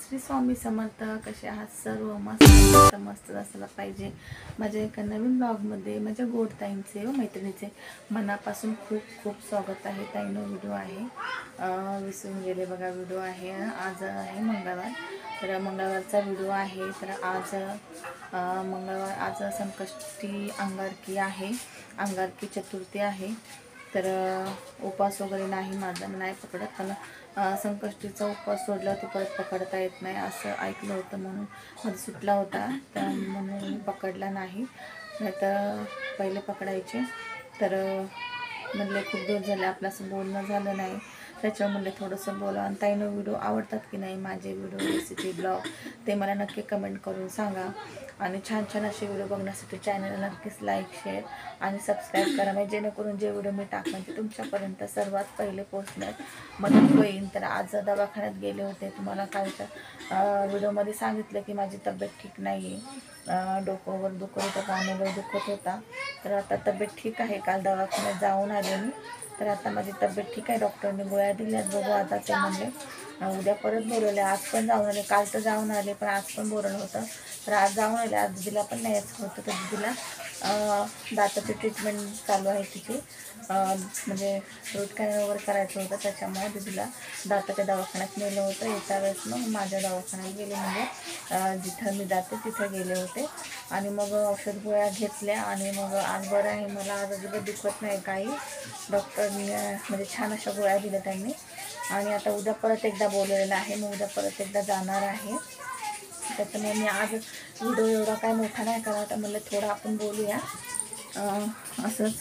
श्री स्वामी समर्थ. कसे आहात सर्व? मस्त मस्त असायला पाहिजे. माझ्या एका नवीन ब्लॉगमध्ये माझ्या गोडताईंचे व मैत्रिणीचे मनापासून खूप खूप स्वागत आहे. ताईनो व्हिडिओ आहे, विसरून गेले बघा. व्हिडिओ आहे, आज आहे मंगळवार, तर मंगळवारचा व्हिडिओ आहे. तर आज मंगळवार, आज संकष्टी अंगारकी आहे, अंगारकी चतुर्थी आहे. तर उपवास वगैरे नाही, माझा नाही पकडत, पण संकष्टीचा उपवास सोडला ते परत पकडता येत नाही असं ऐकलं होतं, म्हणून मध्ये सुटला होता, तर म्हणून पकडला नाही. तर पहिले पकडायचे. तर म्हणले खूप दिवस झाले आपलं असं बोलणं झालं नाही, त्याच्यावर म्हणले थोडंसं बोला. आणि ताईनं व्हिडिओ आवडतात की नाही माझे व्हिडिओ, रेसिपी, ब्लॉग, ते मला नक्की कमेंट करून सांगा. आणि छान छान असे व्हिडिओ बघण्यासाठी चॅनलला नक्कीच लाईक, शेअर आणि सबस्क्राईब करा, म्हणजे जेणेकरून जे व्हिडिओ मी टाकन ते तुमच्यापर्यंत सर्वात पहिले पोहोचण्यात मदत होईल. तर आज दवाखान्यात गेले होते, तुम्हाला कालच्या व्हिडिओमध्ये सांगितलं की माझी तब्येत ठीक नाही आहे, डोकं वगैरे दुखत होतं, कान वगैरे दुखत होता. तर आता तब्येत ठीक आहे, काल दवाखान्यात जाऊन आले मी. तर आता माझी तब्येत ठीक आहे, डॉक्टरने गोळ्या दिल्यात, बघू आता. ते म्हणले उद्या परत बोलवले, आज पण जाऊन आले, काल तर जाऊन आले पण आज पण बोलवलं होतं. तर आज जाऊन आले. आज दिदीला पण न्यायचं होतं, तर दिदीला दाताची ट्रीटमेंट चालू आहे तिची, म्हणजे रूट कॅनल वगैरे करायचं होतं, त्याच्यामुळे दिदीला दाताच्या दवाखान्यात नेलं होतं. येत्या वेळेस मग माझ्या दवाखान्यात गेले, म्हणजे जिथं मी जाते तिथं गेले होते. आणि मग औषध गोळ्या घेतल्या आणि मग आज बरं आहे मला, आज अजिबात दुखत नाही काही. डॉक्टरनी म्हणजे छान अशा गोळ्या दिल्या त्यांनी. आणि आता उद्या परत एकदा बोलवलेलं आहे, मग उद्या परत एकदा जाणार आहे. त्याच्यामुळे मी आज व्हिडिओ एवढा काय मोठा नाही करा, तर म्हणलं थोडं आपण बोलूया असंच,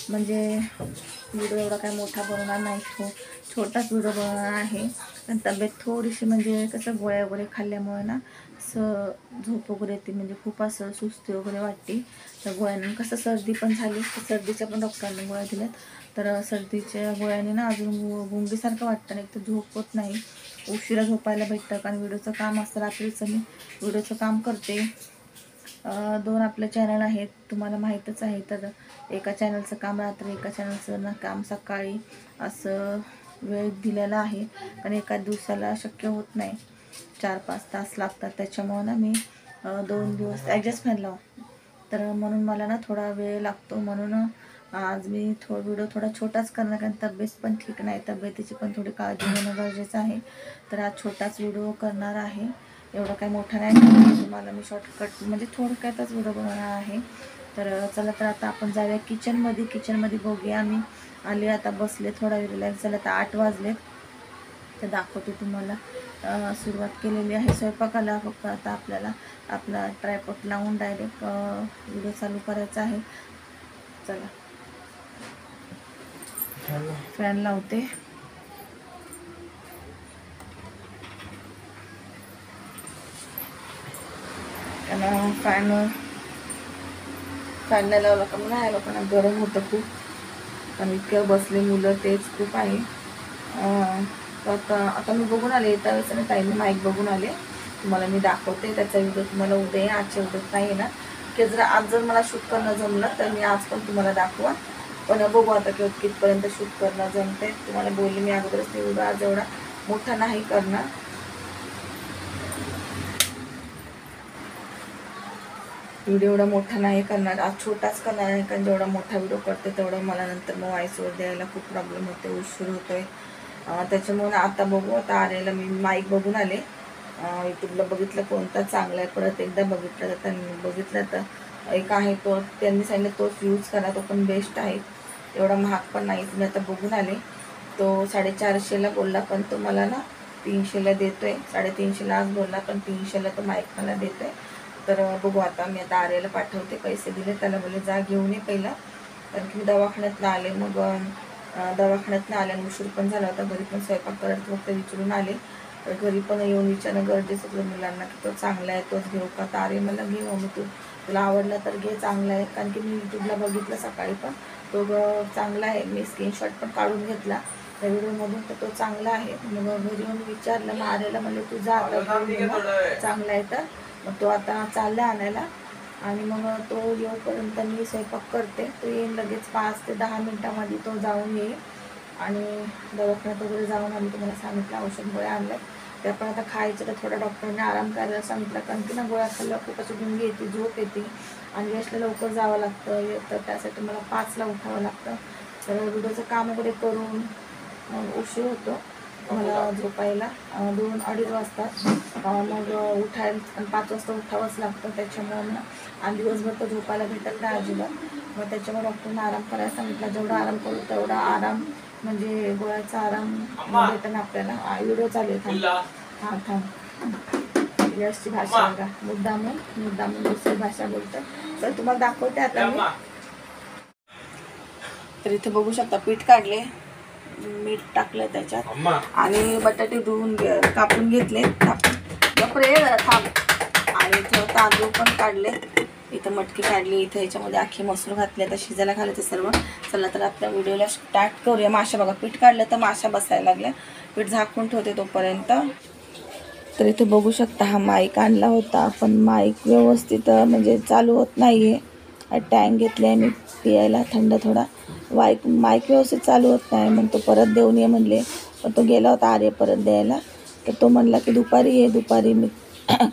म्हणजे व्हिडिओ एवढा काय मोठा बनवणार नाही, छोटाच व्हिडिओ बनवणार आहे. पण तब्येत थोडीशी, म्हणजे कसं गोळ्या वगैरे खाल्ल्यामुळे ना असं झोप वगैरे येते, म्हणजे खूप असं सुस्ती वगैरे वाटते. तर गोळ्यांनी कसं सर्दी पण झाली, तर सर्दीच्या पण डॉक्टरांनी गोळ्या दिल्यात. तर सर्दीच्या गोळ्याने ना अजून गुंगीसारखं वाटतं, नाही तर झोप होत नाही, उशिरा झोपायला भेटतं. कारण व्हिडिओचं काम असतं, रात्रीचं मी व्हिडिओचं काम करते. 2 आपले चॅनल आहेत, तुम्हाला माहीतच आहे. तर एका चॅनलचं काम रात्री, एका चॅनलचं ना काम सकाळी, असं वेळ दिलेला आहे. पण एका दिवसाला शक्य होत नाही, 4-5 तास लागतात. त्याच्यामुळं ना मी 2 दिवस ॲडजस्टमेंट लाव, तर म्हणून मला ना थोडा वेळ लागतो. म्हणून आज मी व्हिडिओ थोडा छोटाच करणार, कारण तब्येत पण ठीक नाही, तब्येतीची पण थोडी काळजी घेणं गरजेचं आहे. तर आज छोटाच व्हिडिओ करणार आहे, एवढं काही मोठा नाही करणार. तुम्हाला मी शॉर्टकट, म्हणजे थोडक्यातच व्हिडिओ बनवणार आहे. तर चला, तर आता आपण जाऊया किचनमध्ये बघूया. मी आले, आता बसले, थोडा वेळ रिलॅक्स झाला. तर 8 वाजलेत, तर दाखवते तुम्हाला. सुरुवात केलेली आहे स्वयंपाकाला, फक्त आता आपल्याला आपला ट्रायपॉड लावून डायरेक्ट व्हिडिओ चालू करायचा आहे. चला, फॅन लावते. कारण फॅन नाही लावला का नाही, लोकांना गरम होतं खूप, कारण इतकं बसले मुलं, तेच खूप आहे. आता मी बघून आले, त्यावेळेस ना ताईने माईक बघून आले, तुम्हाला मी दाखवते. त्याचा व्हिडिओ तुम्हाला उद्या, आजच्या व्हिडिओत नाही ना, की आज जर मला शूट करणं जमलं तर मी आज पण तुम्हाला दाखवा. पण बघू आता कितपर्यंत शूट करणं जमते. तुम्हाला बोलले मी अगोदरच, ते व्हिडिओ आज एवढा मोठा नाही करणार, व्हिडिओ एवढा मोठा नाही करणार, आज छोटाच करणार आहे. कारण जेवढा मोठा व्हिडिओ करते तेवढं मला नंतर मग व्हॉइसवर द्यायला खूप प्रॉब्लेम होते, उशीर होतोय. त्याच्यामुळे आता बघू. आता आलेला मी माईक बघून आले, यूट्यूबला बघितलं कोणता चांगला आहे, परत एकदा बघितलं तर एक आहे तो, त्यांनी सांगितलं तोच यूज करा, तो पण बेस्ट आहे, एवढा महाग पण नाही. तुम्ही आता बघून आले, तो 450ला बोलला, पण तो मला ना 300ला देतोय. 350ला आज बोलला, पण 300ला तो माईक मला देतोय. तर बघू आता. मी आता आर्याला पाठवते, पैसे दिले त्याला, बोलले जा घेऊन ये पहिला, कारण की मी दवाखान्यातनं आले. मग दवाखान्यातनं आल्यानं उशीर पण झाला होता, घरी पण स्वयंपाक करत फक्त विचारून आले. तर घरी पण येऊन विचारणं गरजेचं होतं मुलांना, की तो चांगला आहे तोच घेऊ का. तर आर्य मला घे मम्मी, तुला आवडला तर घे, चांगला आहे. कारण की मी यूट्यूबला बघितलं सकाळी पण, तो चांगला आहे, मी स्क्रीनशॉट पण काढून घेतला त्या व्हिडिओमधून, तर तो चांगला आहे. मग घरी येऊन विचारलं, मग आर्याला म्हणले तू जा आता चांगला आहे तर. मग तो आता चालला आणायला, आणि मग तो येऊपर्यंत मी स्वयंपाक करते. तो येईन लगेच 5 ते 10 मिनटामध्ये तो जाऊन येईल. आणि दवाखान्यात वगैरे जाऊन आम्ही तुम्हाला सांगितलं, औषध गोळ्या आणल्यात, त्या पण आता खायचं. तर थोडा डॉक्टरने आराम करायला सांगितलं, कारण की ना गोळ्या खाल्ल्या खूप अशी गुंगी येते, झोप येते आणि यशला लवकर जावं लागतं. तर त्यासाठी मला 5ला उठावं लागतं. तर व्हिडिओचं काम वगैरे करून उशीर होतो मला झोपायला. 2-2:30 वाजतात. मग उठायला आणि 5 वाजता उठावंच लागतं. त्याच्यामुळं मग आणि दिवसभर तर झोपायला भेटत नाही अजिबात. मग त्याच्यामुळे डॉक्टरने आराम करायला सांगितलं. जेवढा आराम करू तेवढा आराम, म्हणजे गोळ्याचा आराम भेटणं आपल्याला. व्हिडिओ चालू आहे, थांब. हां थांब. यशची भाषा बघा, मुद्दामून दुसरी भाषा बोलतं. तर तुम्हाला दाखवते आता मी. तर इथे बघू शकता पीठ काढले, मीठ टाकलं त्याच्यात आणि बटाटे धुवून कापून घेतले. बापरे थांब. आणि इथं तांदूळ पण काढले, इथं मटकी काढली, इथं ह्याच्यामध्ये आखी मसूर घातले. आता शिजायला घालायचं सर्व. चला तर आपल्या व्हिडिओला स्टार्ट करूया. माशा बघा, पीठ काढलं तर माशा बसायला लागल्या. पीठ झाकून ठेवते तोपर्यंत. तर इथे बघू शकता हा माईक आणला होता, पण माईक व्यवस्थित म्हणजे चालू होत नाही आहे. टँक घेतले आहे मी पियायला थंड थोडा. माईक व्यवस्थित चालू होत नाही. मग तो परत देऊन ये म्हणले, पण तो गेला होता आर्य परत द्यायला. तर तो म्हणला की दुपारी मी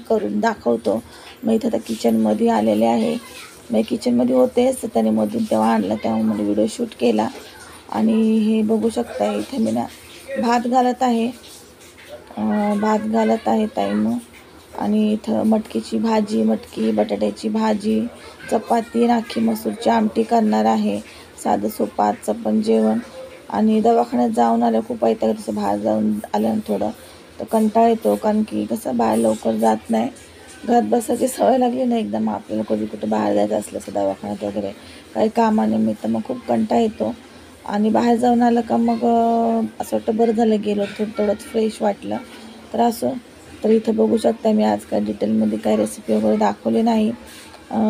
करून दाखवतो. मग इथं आता किचनमध्ये आलेले आहे. मग किचनमध्ये होतेच, तर त्याने मधून तेव्हा आणलं, तेव्हा म्हणजे व्हिडिओ शूट केला. आणि हे बघू शकता इथे मी ना भात घालत आहे ताईनं. आणि इथं मटकीची भाजी, मटकी बटाट्याची भाजी, चपाती, आखी मसूरची आमटी करणार आहे. साधं सोपं आजचं पण जेवण. आणि दवाखान्यात जाऊन आलं, खूप येतं तसं बाहेर जाऊन आलं थोडं तर कंटाळा येतो, कारण की कसं बाहेर लवकर जात नाही. घरात बसायची सवय लागली नाही एकदम आपल्याला. कधी कुठं बाहेर जायचं असलं तर दवाखान्यात वगैरे काही कामानिमित्त मग खूप कंटाळा येतो. आणि बाहेर जाऊन आलं का मग असं वाटतं बरं झालं गेलो, थोडंच फ्रेश वाटलं. तर असं. तर इथं बघू शकता मी आज काय डिटेलमध्ये काय रेसिपी वगैरे दाखवली नाही.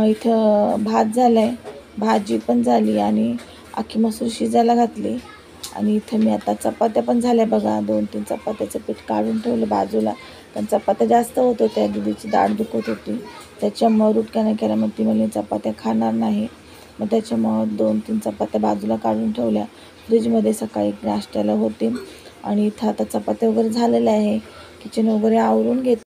इथं भात झाला आहे, भाजी पण झाली आणि आखी मसूर शिजायला घातली. आणि इथं मी आता चपात्या पण झाल्या बघा. 2-3 चपात्याचं पीठ काढून ठेवलं बाजूला. पण चपात्या जास्त होत होत्या, दीदीची दाढ दुखत होती, त्याच्यामुळं रुटक्याने केल्या. मग ती म्हणली चपात्या खाणार नाही. मग त्याच्यामुळं 2-3 चपात्या बाजूला काढून ठेवल्या फ्रीजमध्ये, सकाळी नाश्त्याला होते. आणि इथं आता चपात्या वगैरे झालेल्या आहे. किचन वगैरे आवरून घेत.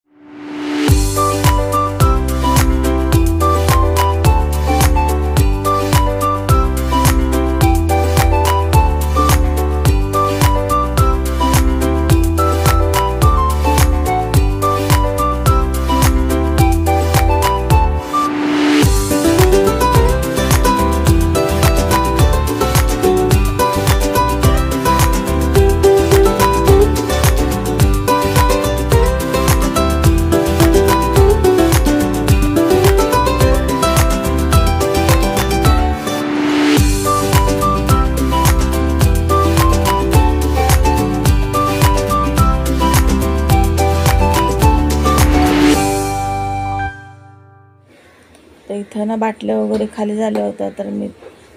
तर इथं ना बाटल्या वगैरे खाली झाल्या होत्या, तर मी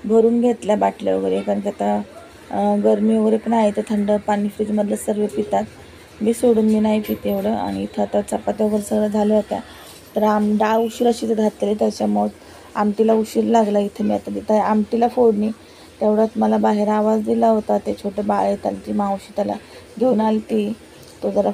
भरून घेतल्या बाटल्या वगैरे, कारण की आता गरमी वगैरे पण आहे. तर थंड पाणी फ्रीजमधलं सर्व पितात, मी सोडून मी नाही पिते एवढं. आणि इथं आता चपात्या वगैरे सगळं झाल्या होत्या. तर डाळ उशिरा शिजत घातलेली, त्याच्यामुळं आमटीला उशीर लागला. इथं मी आता तिथं आमटीला फोडणी. तेवढ्यात मला बाहेर आवाज दिला होता, ते छोटे बाळ आहे त्याची मावशी त्याला घेऊन आली ती. तो जरा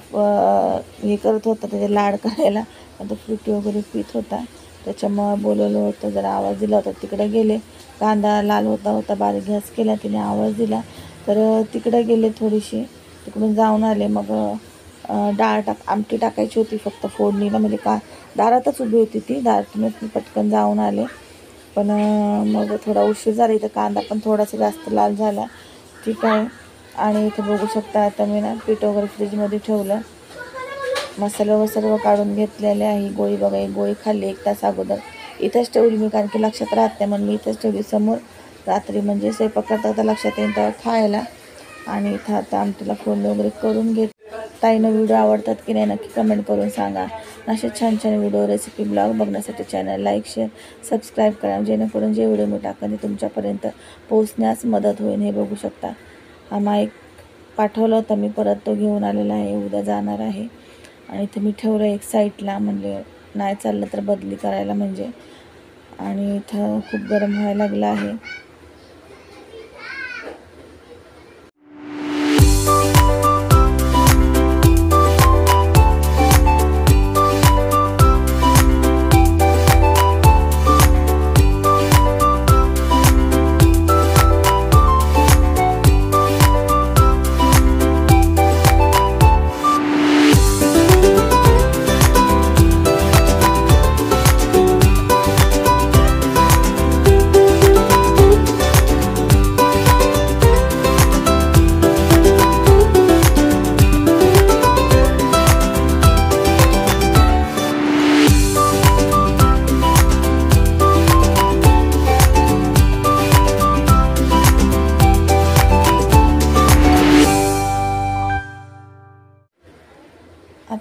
हे करत होता, त्याचे लाड करायला. आता फ्रुटी वगैरे पित होता, त्याच्यामुळं बोलवलं होतं, जरा आवाज दिला होता. तिकडे गेले, कांदा लाल होता बारीक गॅस केला, तिने आवाज दिला. तर तिकडे गेले थोडीशी, तिकडून जाऊन आले. मग आमटी टाकायची होती फक्त फोडणीला, म्हणजे दारातच उभी होती ती, दारातूनच मी पटकन जाऊन आले. पण मग थोडा उशीर झाला. इथं कांदा पण थोडासा जास्त लाल झाला, ठीक आहे. आणि इथं बघू शकता आता मी ना पीठ वगैरे फ्रीजमध्ये ठेवलं, मसाला वगैरे सर्व काढून घेतलेले आहे. गोळी बघा, एक गोळी खाल्ली 1 तास अगोदर. इथंच ठेवली मी, कारण की लक्षात राहत नाही म्हणून मी इथंच ठेवली समोर. रात्री म्हणजे स्वयंपाक करता लक्षात येईल तेव्हा खायला. आणि इथं आता आमटीला फोडणी वगैरे करून घेत. ताईनं व्हिडिओ आवडतात की नाही नक्की कमेंट करून सांगा. असे छान छान व्हिडिओ रेसिपी ब्लॉग बघण्यासाठी चॅनल लाईक शेअर सबस्क्राईब करा, जेणेकरून जे व्हिडिओ मी टाकेन ते तुमच्यापर्यंत पोहोचण्यास मदत होईल. हे बघू शकता हा माईक पाठवला होता मी, परत तो घेऊन आलेला आहे, उद्या जाणार आहे. आणि इथे मी ठेवलं एक साईडला, म्हणजे नाही चाललं तर बदली करायला म्हणजे. आणि इथं खूप गरम व्हायला लागलं आहे.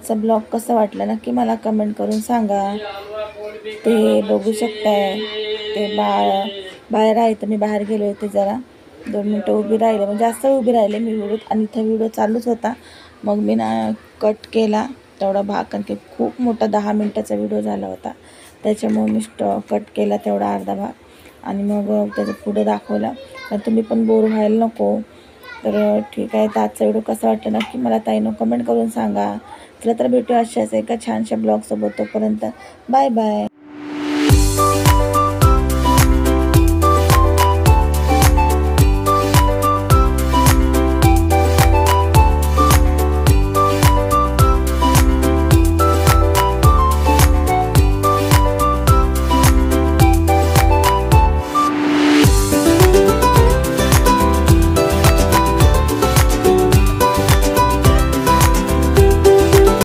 आजचा ब्लॉग कसा वाटला नक्की मला कमेंट करून सांगा. ते बघू शकताय ते बाहेर आहे, तर मी बाहेर गेले होते जरा 2 मिनटं उभी राहिले, म्हणजे जास्त उभी राहिले मी व्हिडिओ, आणि इथं व्हिडिओ चालूच होता. मग मी ना कट केला तेवढा भाग, कारण की खूप मोठा 10 मिनटाचा व्हिडिओ झाला होता, त्याच्यामुळे मी कट केला तेवढा अर्धा भाग, आणि मग त्याचं पुढं दाखवला. तर तुम्ही पण बोर व्हायला नको. तर ठीक आहे, तर आजचा व्हिडिओ कसा वाटला नक्की मला ताईनं कमेंट करून सांगा. चला तर भेटू अशाच एका छानशा ब्लॉगसोबत. तोपर्यंत बाय बाय.